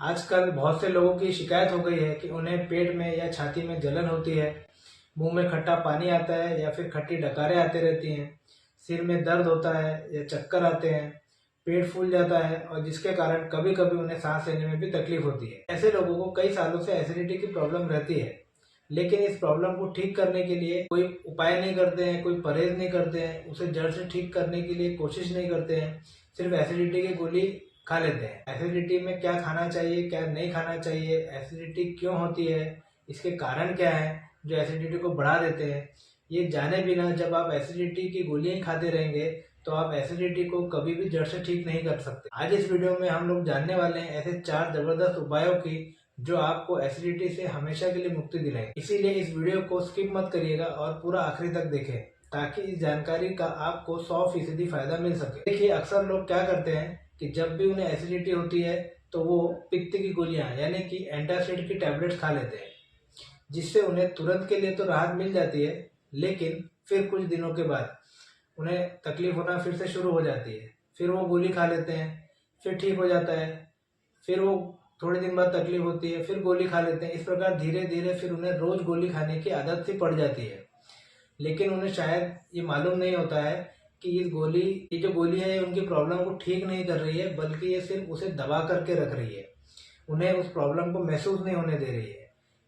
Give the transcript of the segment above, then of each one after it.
आजकल बहुत से लोगों की शिकायत हो गई है कि उन्हें पेट में या छाती में जलन होती है, मुंह में खट्टा पानी आता है या फिर खट्टी डकारें आती रहती हैं, सिर में दर्द होता है या चक्कर आते हैं, पेट फूल जाता है और जिसके कारण कभी कभी उन्हें सांस लेने में भी तकलीफ होती है। ऐसे लोगों को कई सालों से एसिडिटी की प्रॉब्लम रहती है, लेकिन इस प्रॉब्लम को ठीक करने के लिए कोई उपाय नहीं करते हैं, कोई परहेज नहीं करते हैं, उसे जड़ से ठीक करने के लिए कोशिश नहीं करते हैं, सिर्फ एसिडिटी की गोली खा लेते हैं। एसिडिटी में क्या खाना चाहिए, क्या नहीं खाना चाहिए, एसिडिटी क्यों होती है, इसके कारण क्या है जो एसिडिटी को बढ़ा देते हैं, ये जाने बिना जब आप एसिडिटी की गोलियां ही खाते रहेंगे तो आप एसिडिटी को कभी भी जड़ से ठीक नहीं कर सकते। आज इस वीडियो में हम लोग जानने वाले हैं ऐसे 4 जबरदस्त उपायों की जो आपको एसिडिटी से हमेशा के लिए मुक्ति दिलाएंगे। इसीलिए इस वीडियो को स्किप मत करिएगा और पूरा आखिरी तक देखें ताकि इस जानकारी का आपको 100% फायदा मिल सके। देखिए, अक्सर लोग क्या करते हैं कि जब भी उन्हें एसिडिटी होती है तो वो पित्त की गोलियां यानी कि एंटासिड की टैबलेट्स खा लेते हैं, जिससे उन्हें तुरंत के लिए तो राहत मिल जाती है, लेकिन फिर कुछ दिनों के बाद उन्हें तकलीफ होना फिर से शुरू हो जाती है। फिर वो गोली खा लेते हैं, फिर ठीक हो जाता है, फिर वो थोड़े दिन बाद तकलीफ होती है, फिर गोली खा लेते हैं। इस प्रकार धीरे धीरे फिर उन्हें रोज गोली खाने की आदत सी पड़ जाती है, लेकिन उन्हें शायद ये मालूम नहीं होता है कि ये जो गोली है उनकी प्रॉब्लम को ठीक नहीं कर रही है, बल्कि ये सिर्फ उसे दबा करके रख रही है, उन्हें उस प्रॉब्लम को महसूस नहीं होने दे रही है।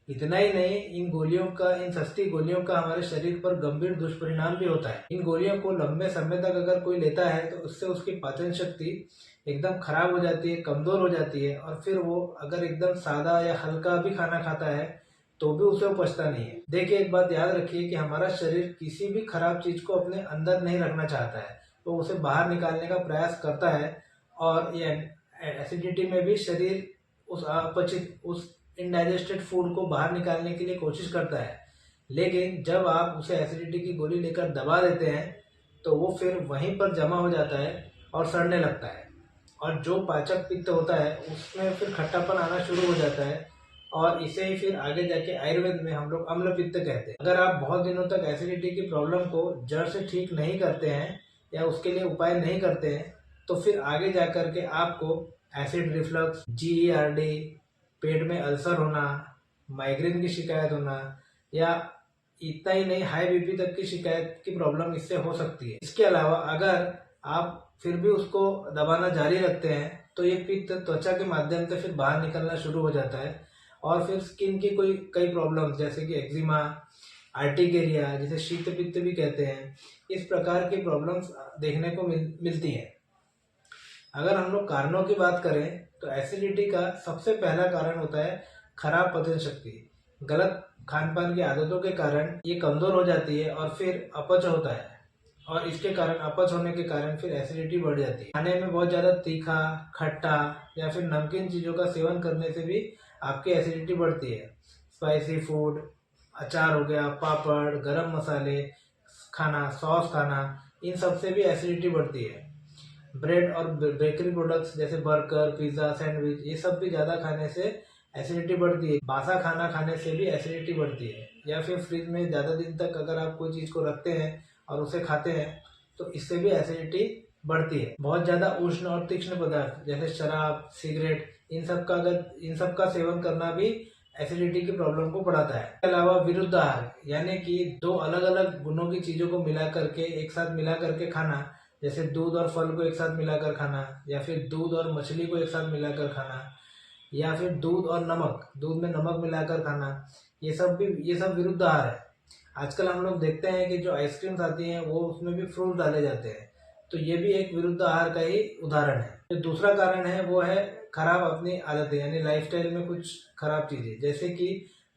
इतना ही नहीं, इन सस्ती गोलियों का हमारे शरीर पर गंभीर दुष्परिणाम भी होता है। इन गोलियों को लंबे समय तक अगर कोई लेता है तो उससे उसकी पाचन शक्ति एकदम खराब हो जाती है, कमजोर हो जाती है, और फिर वो अगर एकदम सादा या हल्का भी खाना खाता है तो भी उसे पचता नहीं है। देखिए, एक बात याद रखिए कि हमारा शरीर किसी भी खराब चीज को अपने अंदर नहीं रखना चाहता है, तो उसे बाहर निकालने का प्रयास करता है। और ये एसिडिटी में भी शरीर उस इनडाइजेस्टेड फूड को बाहर निकालने के लिए कोशिश करता है, लेकिन जब आप उसे एसिडिटी की गोली लेकर दबा देते हैं तो वो फिर वहीं पर जमा हो जाता है और सड़ने लगता है, और जो पाचक पित्त होता है उसमें फिर खट्टापन आना शुरू हो जाता है, और इसे ही फिर आगे जाके आयुर्वेद में हम लोग अम्ल पित्त कहते हैं। अगर आप बहुत दिनों तक एसिडिटी की प्रॉब्लम को जड़ से ठीक नहीं करते हैं या उसके लिए उपाय नहीं करते हैं तो फिर आगे जा करके आपको एसिड रिफ्लक्स, GERD, पेट में अल्सर होना, माइग्रेन की शिकायत होना, या इतना ही नहीं, हाई बीपी तक की शिकायत की प्रॉब्लम इससे हो सकती है। इसके अलावा अगर आप फिर भी उसको दबाना जारी रखते हैं तो ये पित्त त्वचा के माध्यम से फिर बाहर निकलना शुरू हो जाता है, और फिर स्किन की कई प्रॉब्लम्स जैसे कि एक्जिमा, आर्टिकेरिया, जिसे शीत पित्त भी कहते हैं, इस प्रकार की प्रॉब्लम्स देखने को मिलती हैं। अगर हम लोग कारणों की बात करें तो एसिडिटी का सबसे पहला कारण होता है खराब पाचन शक्ति। गलत खान पान की आदतों के कारण ये कमजोर हो जाती है और फिर अपच होता है, और इसके कारण अपच होने के कारण फिर एसिडिटी बढ़ जाती है। खाने में बहुत ज्यादा तीखा, खट्टा या फिर नमकीन चीजों का सेवन करने से भी आपकी एसिडिटी बढ़ती है। स्पाइसी फूड, अचार हो गया, पापड़, गरम मसाले खाना, सॉस खाना, इन सब से भी एसिडिटी बढ़ती है। ब्रेड और बेकरी प्रोडक्ट्स जैसे बर्गर, पिज्जा, सैंडविच, ये सब भी ज्यादा खाने से एसिडिटी बढ़ती है। बासा खाना खाने से भी एसिडिटी बढ़ती है, या फिर फ्रिज में ज्यादा दिन तक अगर आप कोई चीज को रखते हैं और उसे खाते हैं तो इससे भी एसिडिटी बढ़ती है। बहुत ज्यादा उष्ण और तीक्ष्ण पदार्थ जैसे शराब, सिगरेट, इन सब का सेवन करना भी एसिडिटी की प्रॉब्लम को बढ़ाता है। इसके अलावा विरुद्ध आहार यानी कि दो अलग अलग गुणों की चीजों को मिला करके एक साथ मिला करके खाना, जैसे दूध और फल को एक साथ मिलाकर खाना, या फिर दूध और मछली को एक साथ मिलाकर खाना, या फिर दूध में नमक मिलाकर खाना, ये सब विरुद्ध आहार है। आजकल हम लोग देखते हैं कि जो आइसक्रीम्स आती हैं वो उसमें भी फ्रूट डाले जाते हैं, तो ये भी एक विरुद्ध आहार का ही उदाहरण है। जो दूसरा कारण है वो है खराब अपनी आदतें, यानी लाइफस्टाइल में कुछ खराब चीजें, जैसे कि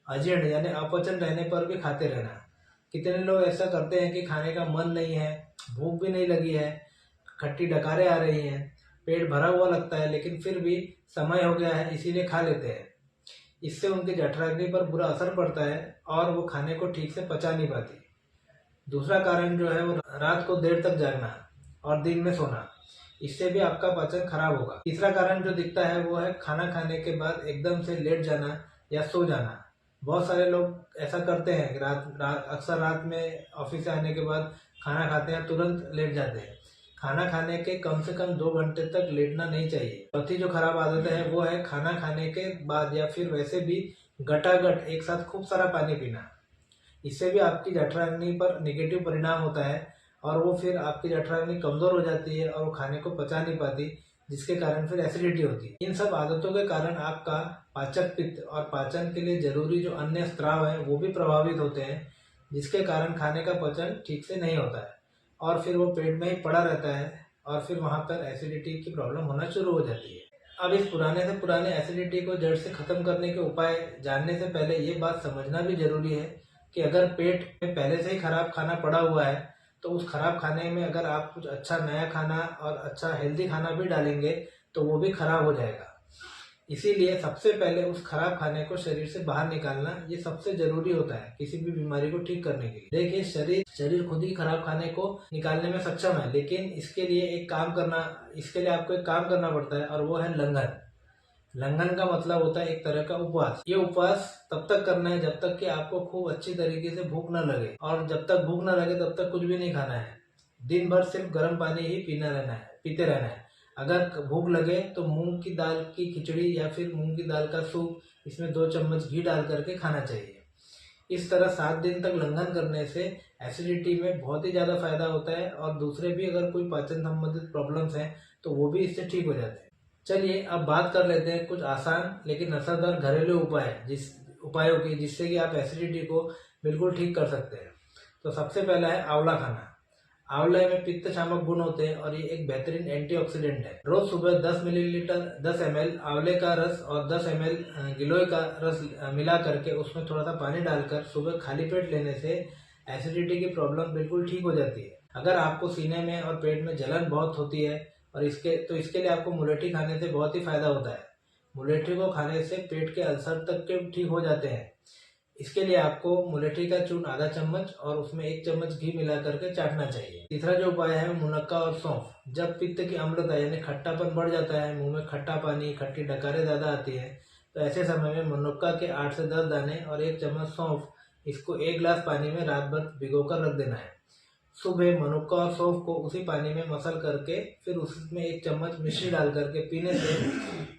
अजीर्ण यानी अपचन रहने पर भी खाते रहना। कितने लोग ऐसा करते हैं कि खाने का मन नहीं है, भूख भी नहीं लगी है, खट्टी डकारें आ रही हैं, पेट भरा हुआ लगता है, लेकिन फिर भी समय हो गया है इसीलिए खा लेते हैं। इससे उनके जठराग्नि पर बुरा असर पड़ता है और वो खाने को ठीक से पचा नहीं पाती। दूसरा कारण जो है वो रात को देर तक जागना और दिन में सोना, इससे भी आपका पाचन खराब होगा। तीसरा कारण जो दिखता है वो है खाना खाने के बाद एकदम से लेट जाना या सो जाना। बहुत सारे लोग ऐसा करते हैं कि अक्सर रात में ऑफिस से आने के बाद खाना खाते हैं, तुरंत लेट जाते हैं। खाना खाने के कम से कम 2 घंटे तक लेटना नहीं चाहिए। चौथी जो खराब आदत है वो है खाना खाने के बाद या फिर वैसे भी घटाघट एक साथ खूब सारा पानी पीना। इससे भी आपकी जठराग्नि पर नेगेटिव परिणाम होता है और वो फिर आपकी जठराग्नि कमज़ोर हो जाती है और वो खाने को पचा नहीं पाती, जिसके कारण फिर एसिडिटी होती है। इन सब आदतों के कारण आपका पाचक पित्त और पाचन के लिए जरूरी जो अन्य स्राव हैं वो भी प्रभावित होते हैं, जिसके कारण खाने का पचन ठीक से नहीं होता है और फिर वो पेट में ही पड़ा रहता है और फिर वहाँ पर एसिडिटी की प्रॉब्लम होना शुरू हो जाती है। अब इस पुराने से पुराने एसिडिटी को जड़ से ख़त्म करने के उपाय जानने से पहले ये बात समझना भी जरूरी है कि अगर पेट में पहले से ही खराब खाना पड़ा हुआ है तो उस खराब खाने में अगर आप कुछ अच्छा नया खाना और अच्छा हेल्दी खाना भी डालेंगे तो वो भी खराब हो जाएगा। इसीलिए सबसे पहले उस खराब खाने को शरीर से बाहर निकालना ये सबसे जरूरी होता है किसी भी बीमारी को ठीक करने के लिए। देखिए, शरीर खुद ही खराब खाने को निकालने में सक्षम है, लेकिन इसके लिए आपको एक काम करना पड़ता है और वो है लंघन। लंघन का मतलब होता है एक तरह का उपवास। ये उपवास तब तक करना है जब तक कि आपको खूब अच्छी तरीके से भूख न लगे, और जब तक भूख न लगे तब तक कुछ भी नहीं खाना है। दिन भर सिर्फ गर्म पानी ही पीते रहना है। अगर भूख लगे तो मूंग की दाल की खिचड़ी या फिर मूंग की दाल का सूप, इसमें 2 चम्मच घी डाल करके खाना चाहिए। इस तरह 7 दिन तक लंघन करने से एसिडिटी में बहुत ही ज़्यादा फायदा होता है और दूसरे भी अगर कोई पाचन संबंधित प्रॉब्लम्स हैं तो वो भी इससे ठीक हो जाते हैं। चलिए अब बात कर लेते हैं कुछ आसान लेकिन असरदार घरेलू उपायों की, जिससे कि आप एसिडिटी को बिल्कुल ठीक कर सकते हैं। तो सबसे पहला है आंवला खाना। आंवले में पित्त शामक गुण होते हैं और ये एक बेहतरीन एंटीऑक्सीडेंट है। रोज सुबह 10 ml आंवले का रस और 10 ml गिलोय का रस मिला करके उसमें थोड़ा सा पानी डालकर सुबह खाली पेट लेने से एसिडिटी की प्रॉब्लम बिल्कुल ठीक हो जाती है। अगर आपको सीने में और पेट में जलन बहुत होती है और इसके लिए आपको मुलेठी खाने से बहुत ही फायदा होता है। मुलेठी को खाने से पेट के अल्सर तक के ठीक हो जाते हैं। इसके लिए आपको मुलेठी का चूर्ण आधा चम्मच और उसमें 1 चम्मच घी मिला करके चाटना चाहिए। तीसरा जो उपाय है मुनक्का और सौंफ। जब पित्त की अम्लता यानी खट्टापन बढ़ जाता है, मुंह में खट्टा पानी, खट्टी डकारें ज्यादा आती है, तो ऐसे समय में मुनक्का के 8 से 10 दाने और 1 चम्मच सौंफ, इसको 1 गिलास पानी में रात भर भिगोकर रख देना है। सुबह मनुक्का और सौंफ को उसी पानी में मसल करके फिर उसमें 1 चम्मच मिश्री डाल करके पीने से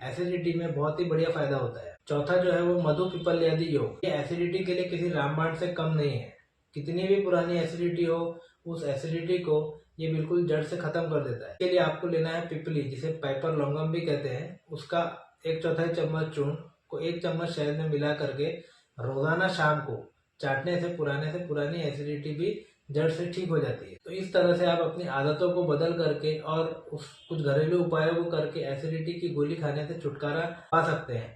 एसिडिटी में बहुत ही बढ़िया फायदा होता है। चौथा जो है वो मधु पिपल्यादि योग। ये एसिडिटी के लिए किसी रामबाण से कम नहीं है। कितनी भी पुरानी एसिडिटी हो, उस एसिडिटी को ये बिल्कुल जड़ से खत्म कर देता है। इसके लिए आपको लेना है पिपली, जिसे पाइपर लौंगम भी कहते हैं। उसका 1/4 चम्मच चूर्ण को 1 चम्मच शहद में मिला करके रोजाना शाम को चाटने से पुरानी एसिडिटी भी जड़ से ठीक हो जाती है। तो इस तरह से आप अपनी आदतों को बदल करके और कुछ घरेलू उपायों को करके एसिडिटी की गोली खाने से छुटकारा पा सकते हैं।